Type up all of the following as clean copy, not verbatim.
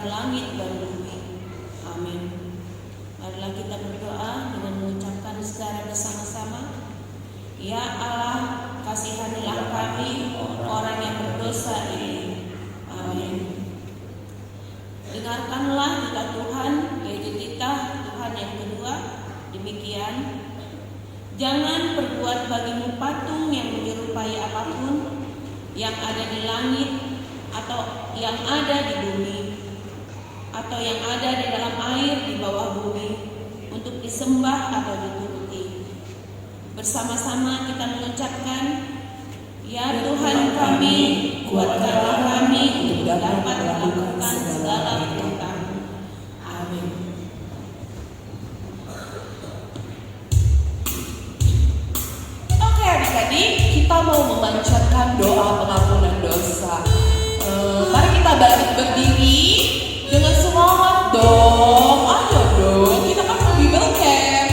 langit dan bumi. Amin. Marilah kita berdoa dengan mengucapkan secara bersama-sama. Ya Allah, kasihanilah kami orang yang berdosa ini. Amin. Dengarkanlah kita Tuhan, yaitu kita Tuhan yang kedua. Demikian, jangan perbuat bagimu patung yang menyerupai apapun yang ada di langit atau yang ada di bumi atau yang ada di dalam air di bawah bumi untuk disembah atau dituruti. Bersama-sama kita mengucapkan, ya Tuhan kami, kuatkanlah kami untuk dapat melakukan segala perintah-Mu. Amin. Oke adik-adik, kita mau memanjatkan doa pengampunan dosa. Mari kita balik berdiri dengan semangat dong. Ayo dong, kita kan mau Bible Camp.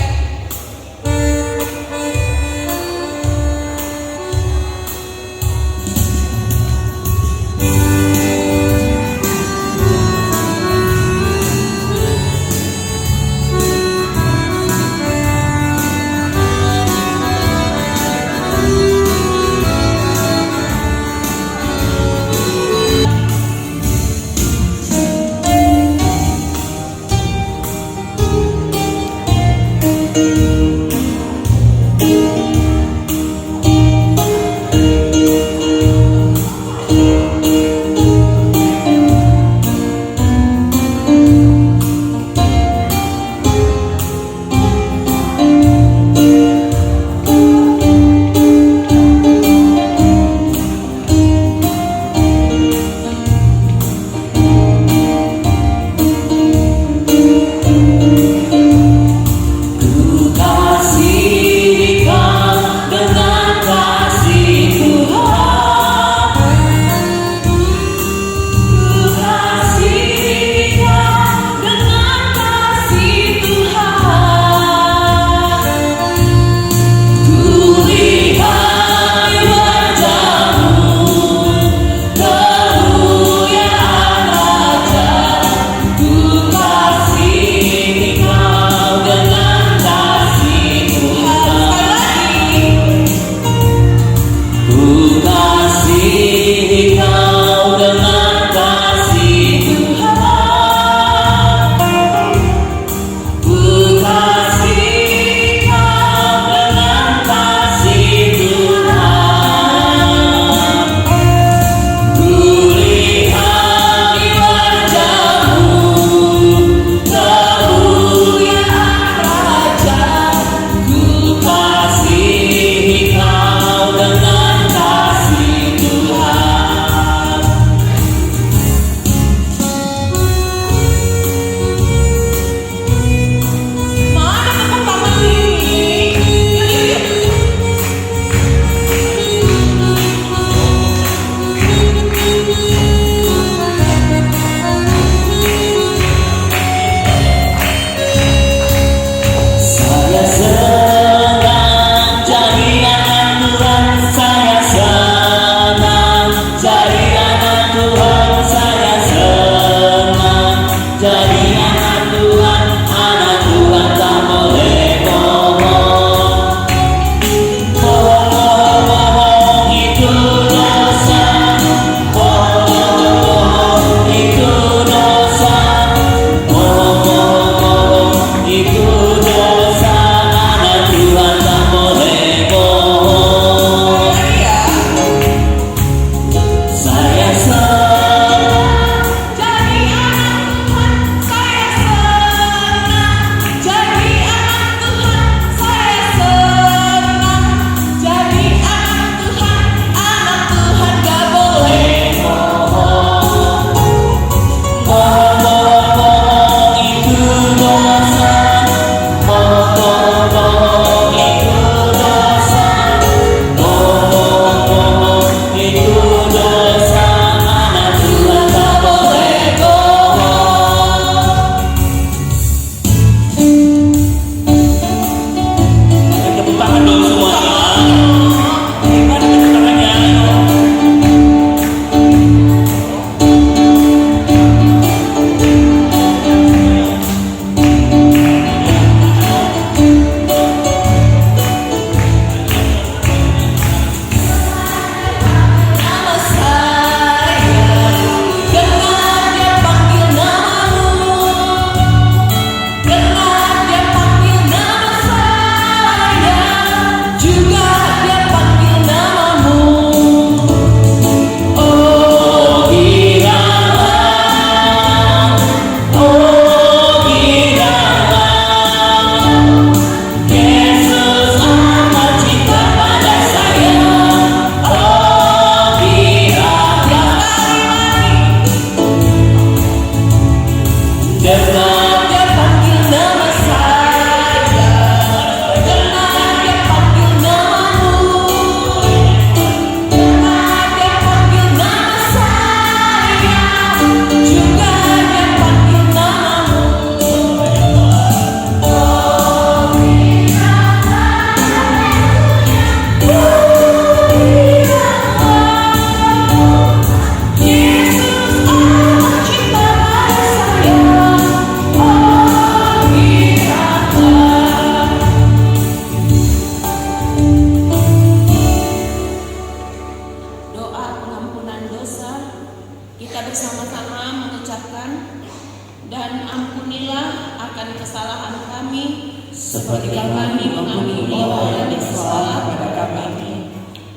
dosa kami mengampuni orang yang bersalah kepada kami.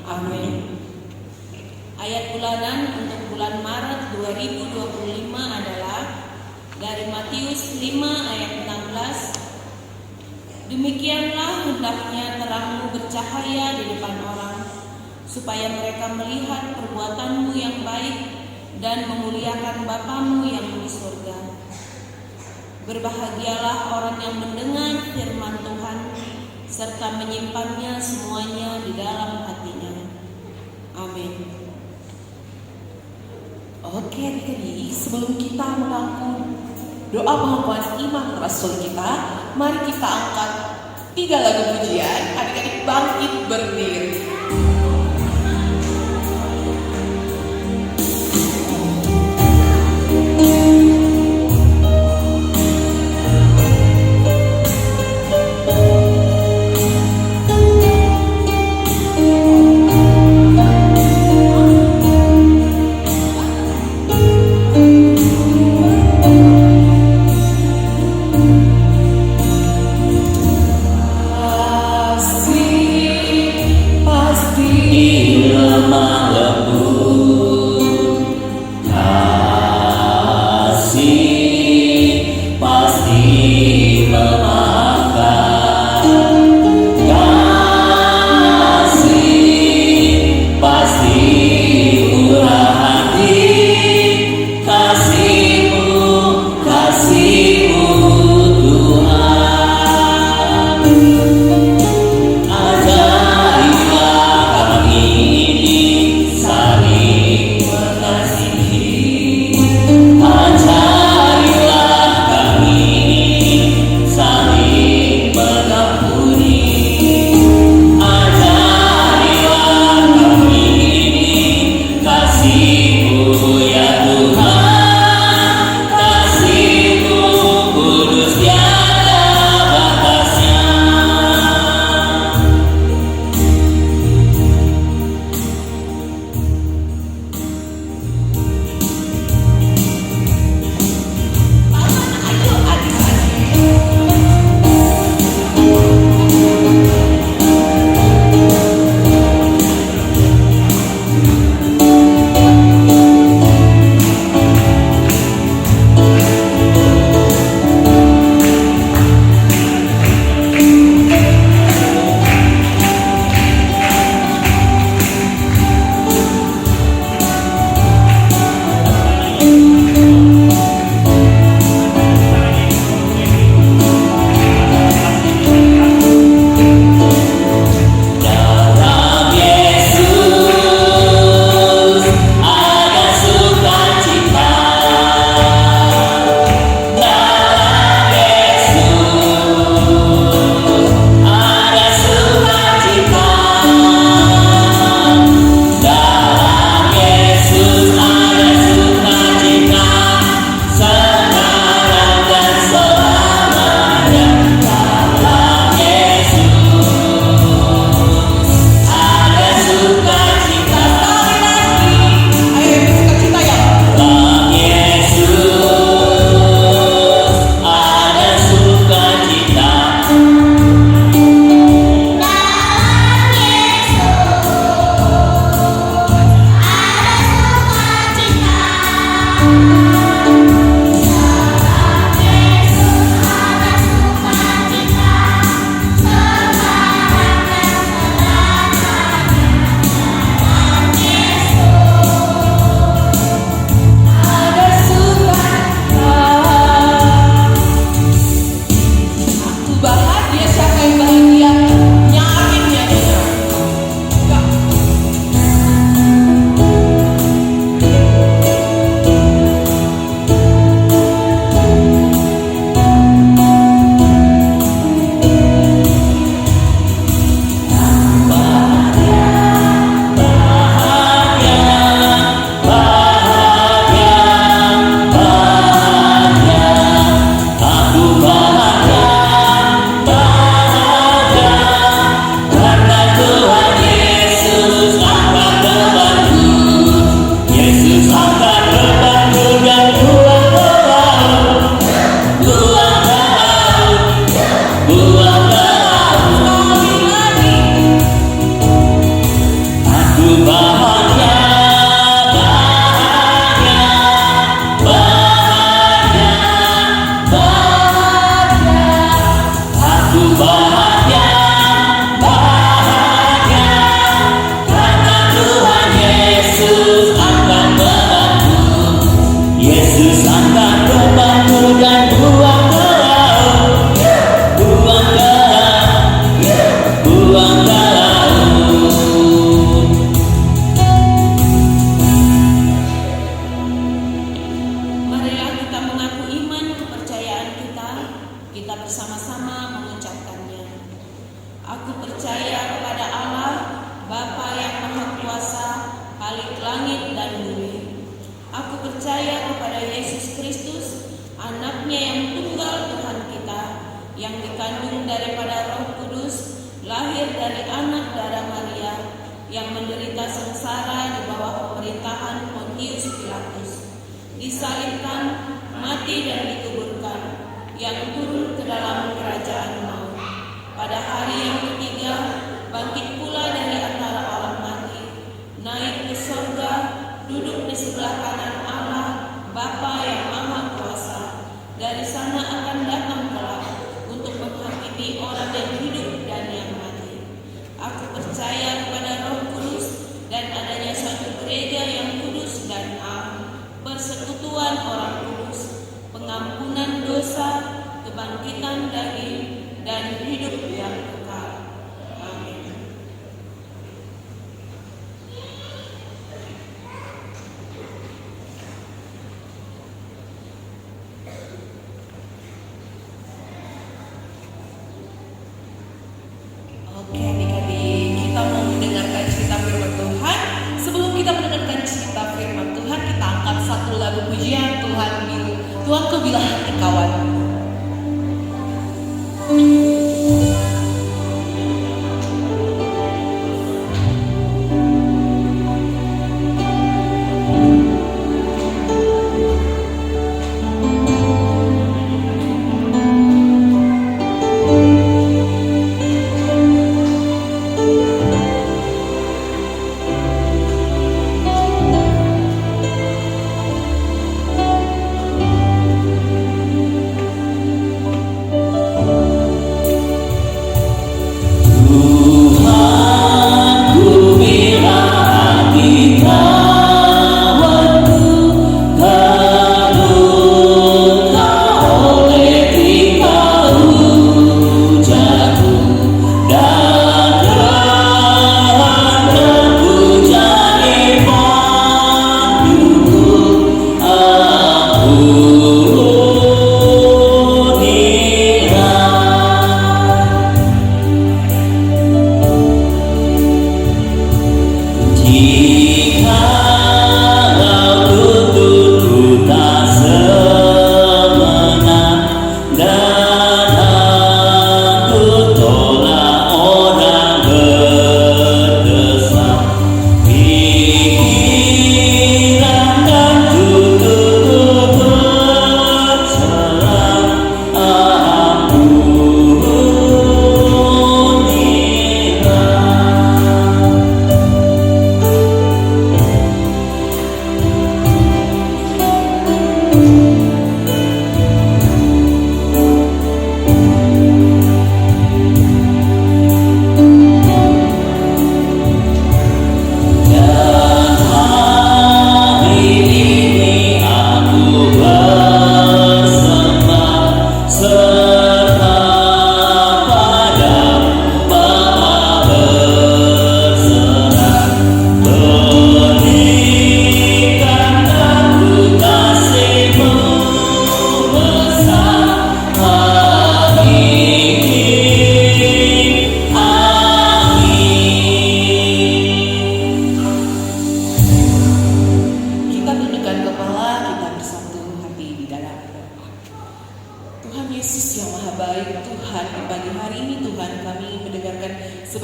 Amin. Ayat bulanan untuk bulan Maret 2025 adalah dari Matius 5 ayat 16. Demikianlah hendaknya terangmu bercahaya di depan orang, supaya mereka melihat perbuatanmu yang baik dan memuliakan Bapamu yang di surga. Berbahagialah orang yang mendengar firman Tuhan serta menyimpannya semuanya di dalam hatinya. Amin. Oke adik-adik, sebelum kita mengaku doa pengakuan iman Rasul kita, mari kita angkat 3 lagu pujian. Adik-adik bangkit berdiri. Pasti Aku percaya kepada Allah, Bapa yang Maha Kuasa, Khalik langit dan bumi. Aku percaya kepada Yesus Kristus, Anaknya yang tunggal Tuhan kita, yang dikandung daripada Roh Kudus, lahir dari anak darah Maria, yang menderita sengsara di bawah pemerintahan Pontius Pilatus, disalibkan, mati dan dikuburkan, yang turun ke dalam kerajaan maut. Pada hari yang ketiga, bangkit pula dari antara orang mati, naik ke surga, duduk di sebelah kanan Allah, Bapa yang Maha Kuasa. Dari sana akan datang kelak untuk menghakimi orang yang hidup dan yang mati. Aku percaya kepada Roh Kudus dan adanya suatu gereja yang kudus dan am, persekutuan orang kudus, pengampunan dosa, kebangkitan daging, dan hidup yang kekal. Amin. Oke adik-adik, kita mau mendengarkan cerita firman Tuhan. Sebelum kita mendengarkan cerita firman Tuhan, kita angkat satu lagu pujian. Tuhanku bila hati kawan.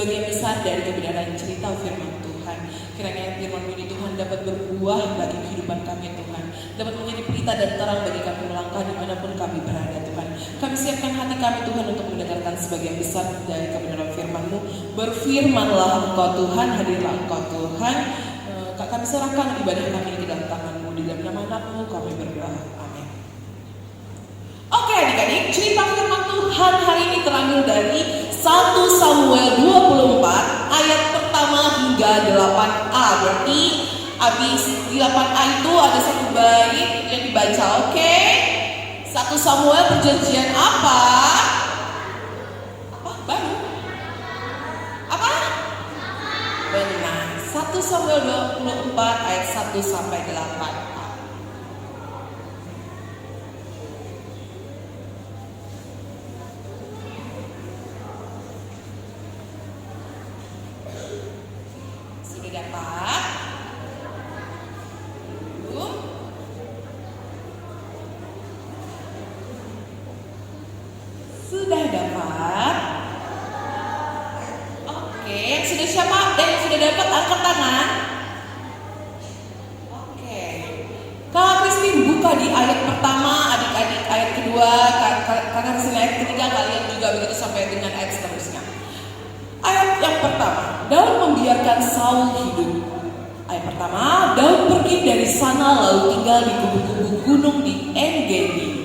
sebagian besar dari kebenaran cerita firman Tuhan. Kiranya firman ini Tuhan dapat berbuah bagi kehidupan kami Tuhan, dapat menjadi pelita dan terang bagi kami melangkah dimanapun kami berada Tuhan. Kami siapkan hati kami Tuhan untuk mendengarkan sebagian besar dari kebenaran firman-Mu. Berfirmanlah Engkau Tuhan, hadirlah Engkau Tuhan. Kami serahkan ibadah kami ke dalam tangan-Mu, di dalam nama Anak-Mu kami berdoa. Amin. Oke adik-adik, cerita firman Tuhan hari ini terambil dari 1 Samuel 24 ayat pertama hingga 8a. Berarti habis di 8a itu ada satu bait yang dibaca. Oke, 1 Samuel perjanjian apa? Baru? Apa? Benar, 1 Samuel 24 ayat 1 sampai 8. Oke, yang sudah siapa? Yang sudah dapat angkat tangan. Oke. Kakak Christine buka di ayat pertama, adik-adik ayat kedua, kakak Christine ayat ketiga, kalian juga begitu sampai dengan ayat seterusnya. Ayat yang pertama, Daud membiarkan Saul hidup. Ayat pertama, Daud pergi dari sana lalu tinggal di kubu-kubu gunung di En-Gedi.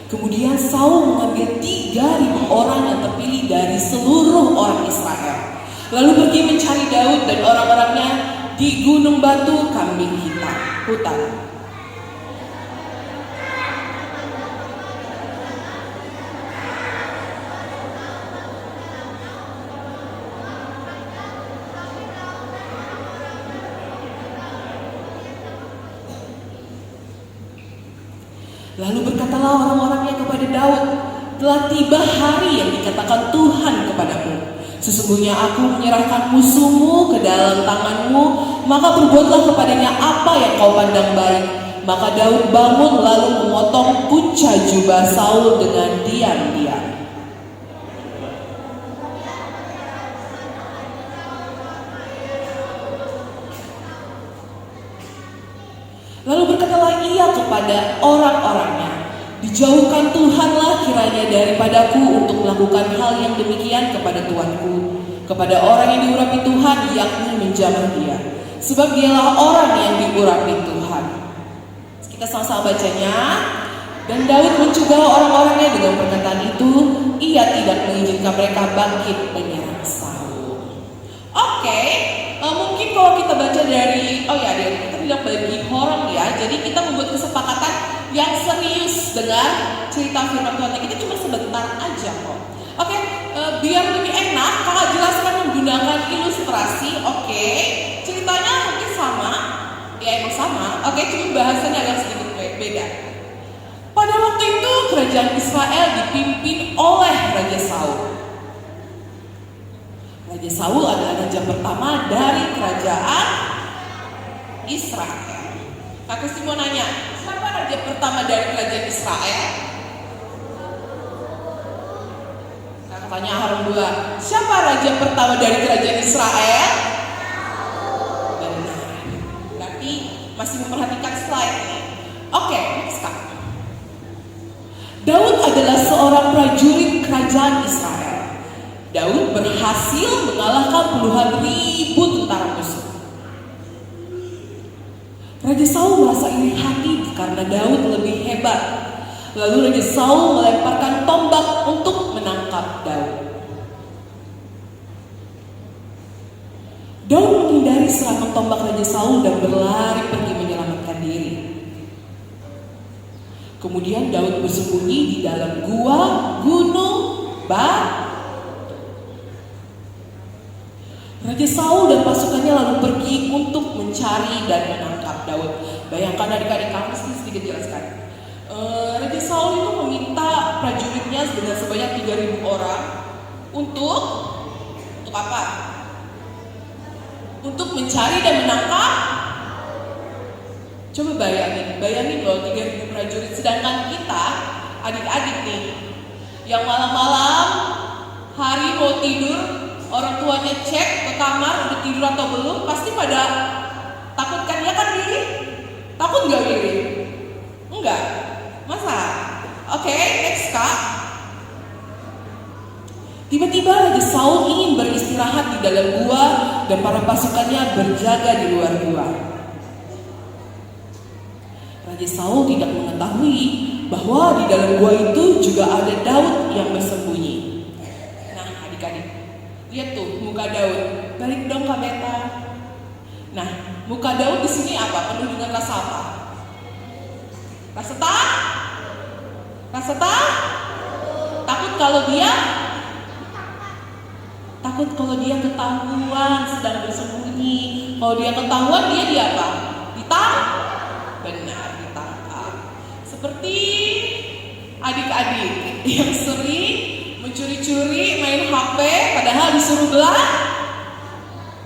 Kemudian Saul mengambil 3.000 orang yang terpilih dari seluruh orang Israel, lalu pergi mencari Daud dan orang-orangnya di gunung batu kambing hutan. Lalu berkatalah orang-orangnya kepada Daud, telah tiba hari yang dikatakan Tuhan kepadamu. Sesungguhnya aku menyerahkan musuhmu ke dalam tanganmu, maka berbuatlah kepadanya apa yang kau pandang baik. Maka Daud bangun lalu memotong punca jubah Saul dengan diam-diam. Lalu berkatalah ia kepada orang-orangnya, dijauhkan Tuhanlah kiranya daripadaku untuk melakukan hal yang demikian kepada tuanku, kepada orang yang diurapi Tuhan, yakni menjamah dia, sebab dialah orang yang diurapi Tuhan. Kita sama-sama bacanya. Dan Daud mencegah orang-orangnya dengan perkataan itu, ia tidak mengizinkan mereka bangkit menyerang Saul. Oke. Mungkin kalau kita baca dari, kita bilang bagi orang ya, jadi kita membuat kesepakatan yang serius dengan cerita firman Tuhan. Kita cuma sebentar aja kok. Oke, biar lebih enak, kakak jelaskan menggunakan ilustrasi. Oke, ceritanya mungkin sama, ya emang sama. Oke, cuma bahasanya agak sedikit beda. Pada waktu itu kerajaan Israel dipimpin oleh Raja Saul. Raja Saul adalah raja pertama dari kerajaan Israel. Kak Kristi mau nanya, siapa raja pertama dari kerajaan Israel? Kakak tanya Harun dua, siapa raja pertama dari kerajaan Israel? Benar. Berarti masih memperhatikan slide ini. Oke, next Kak. Daud adalah seorang prajurit kerajaan Israel. Daud berhasil mengalahkan puluhan ribu tentara musuh. Raja Saul merasa iri hati karena Daud lebih hebat. Lalu Raja Saul melemparkan tombak untuk menangkap Daud. Daud menghindari serangan tombak Raja Saul dan berlari pergi menyelamatkan diri. Kemudian Daud bersembunyi di dalam gua gunung batu. Raja Saul dan pasukannya lalu pergi untuk mencari dan menangkap Daud. Bayangkan adik-adik, kamu sedikit jelaskan. Raja Saul itu meminta prajuritnya sebanyak 3.000 orang untuk apa? Untuk mencari dan menangkap. Coba bayangin loh 3.000 prajurit. Sedangkan kita, adik-adik nih, yang malam-malam hari mau tidur, orang tuanya cek ke kamar udah tidur atau belum, pasti pada takut kan? Ya kan Riri? Takut gak Riri? Enggak? Masa? Oke, next Kak. Tiba-tiba Raja Saul ingin beristirahat di dalam gua dan para pasukannya berjaga di luar gua. Raja Saul tidak mengetahui bahwa di dalam gua itu juga ada Daud yang bersembunyi. Nah, adik-adik, lihat tuh muka Daud. Balik dong Kak Beta. Nah, muka Daud di sini apa? Penuh dengan rasa apa? Rasa takut kalau dia ketahuan sedang bersembunyi. Kalau dia ketahuan dia apa? Benar, ditangkap. Seperti adik-adik yang sering mencuri-curi main HP padahal disuruh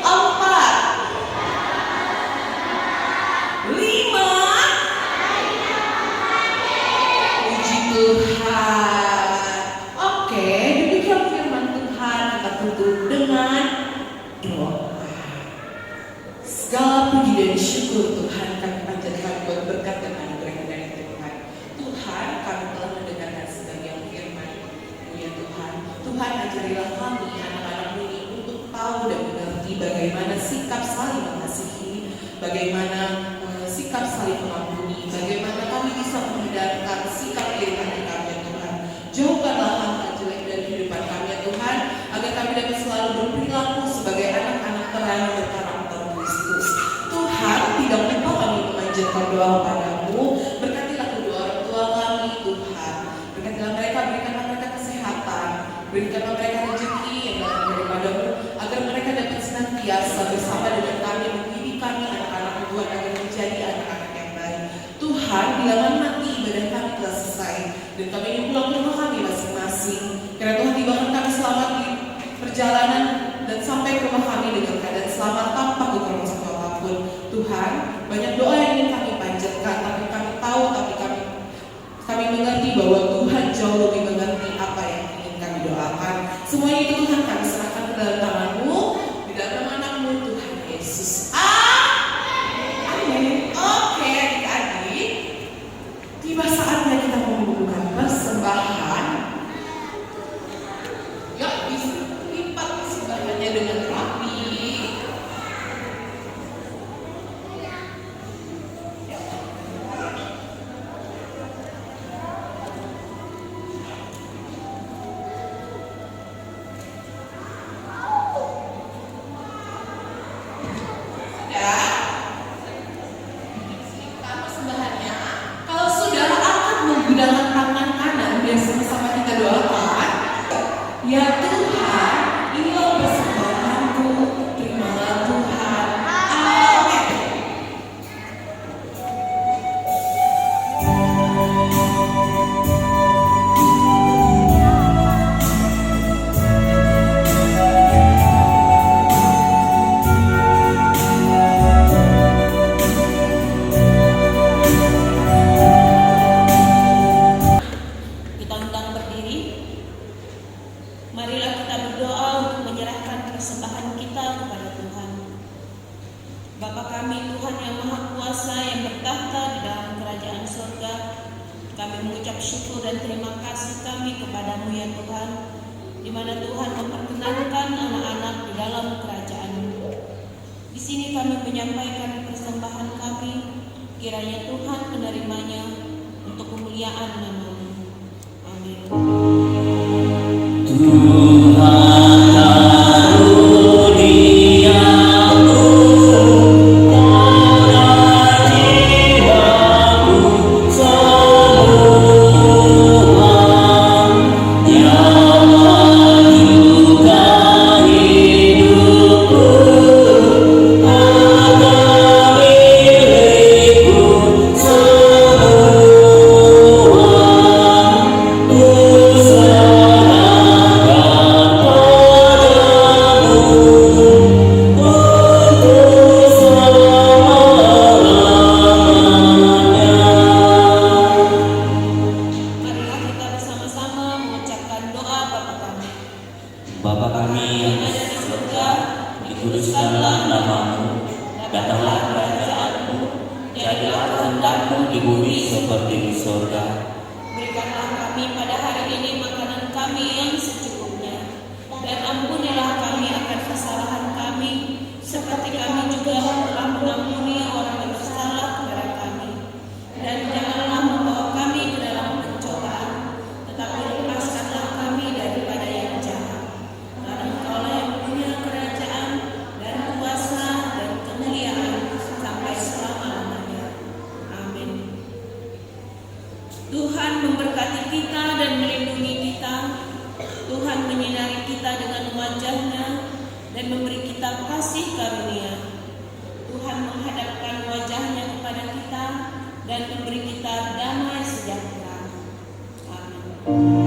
Empat. Lima. Puji Tuhan. Oke, demikian firman Tuhan. Kita tutup dengan doa. Segala puji dan syukur Tuhan kami panjatkan buat berkat dan anugerah dari Tuhan. Tuhan, kami telah mendengarkan sebagian firman-Mu ya Tuhan. Tuhan, ajarilah kami anak-anak-Mu ini untuk tahu dan mengerti bagaimana sikap saling mengasihi, bagaimana sikap saling mengampuni, bagaimana kami bisa menghindarkan sikap iri hati kami ya Tuhan. Jauhkanlah hal-hal jelek dari kehidupan kami ya Tuhan, agar kami dapat selalu berperilaku sebagai anak-anak terang yang berkarakter Kristus. Tuhan, tidak lupa kami memanjatkan doa padamu. Berkatilah kedua orang tua kami Tuhan. Berkatilah mereka, berikanlah mereka kesehatan, berikanlah mereka rezeki yang datang daripadamu, agar mereka dapat senantiasa bersama dengan kami, mendidik kami anak-anak Tuhan agar menjadi anak-anak yang baik. Tuhan, bila nanti ibadah kami telah selesai dan kami ingin pulang ke rumah kami masing-masing, karena Tuhan tibakan kami selamat di perjalanan dan sampai ke rumah kami dengan keadaan selamat tanpa kekurangan satu apapun. Tuhan, banyak doa yang ingin kami panjatkan, tapi kami tahu, tapi kami mengerti bahwa Tuhan jauh lebih mengerti apa yang ingin kami doakan. Semuanya itu Tuhan kami serahkan ke dalam tangan-Mu, di dalam anak-Mu Tuhan Yesus. Amin. Oke, adik-adik, tiba saatnya kita membuka persembahan. Yuk, bisa lipat persembahannya dengan rapi. Persembahannya, kalau saudara akan menggunakan tangan kanan, biar sama-sama kita doakan. Ya Tuhan, inilah persembahanku, terimalah Tuhan. Amin. Kita undang berdiri. Marilah kita berdoa untuk menyerahkan persembahan kita kepada Tuhan. Bapa kami Tuhan yang Maha Kuasa yang bertahta di dalam kerajaan surga, kami mengucap syukur dan terima kasih kami kepadamu ya Tuhan, di mana Tuhan memperkenankan anak-anak di dalam kerajaan-Mu. Di sini kami menyampaikan persembahan kami, kiranya Tuhan menerimanya untuk kemuliaan nama-Mu. Amin. Semua bumi seperti di sorga. Berikanlah kami pada hari ini makanan kami yang secukupnya, dan ampunilah kami akan kesalahan kami, seperti kami juga telah mengampuni orang yang bersalah kepada kami. Dan janganlah membawa kami ke dalam pencobaan, tetapi lepaskanlah kami daripada yang jahat. Karena Engkaulah yang punya kerajaan dan kuasa dan kemuliaan sampai selama-lamanya. Amin. Tuhan memberkati kita dan melindungi kita. Tuhan menyinari kita dengan wajah-Nya dan memberi kita kasih karunia. Tuhan menghadapkan wajah-Nya kepada kita dan memberi kita damai sejahtera. Amin.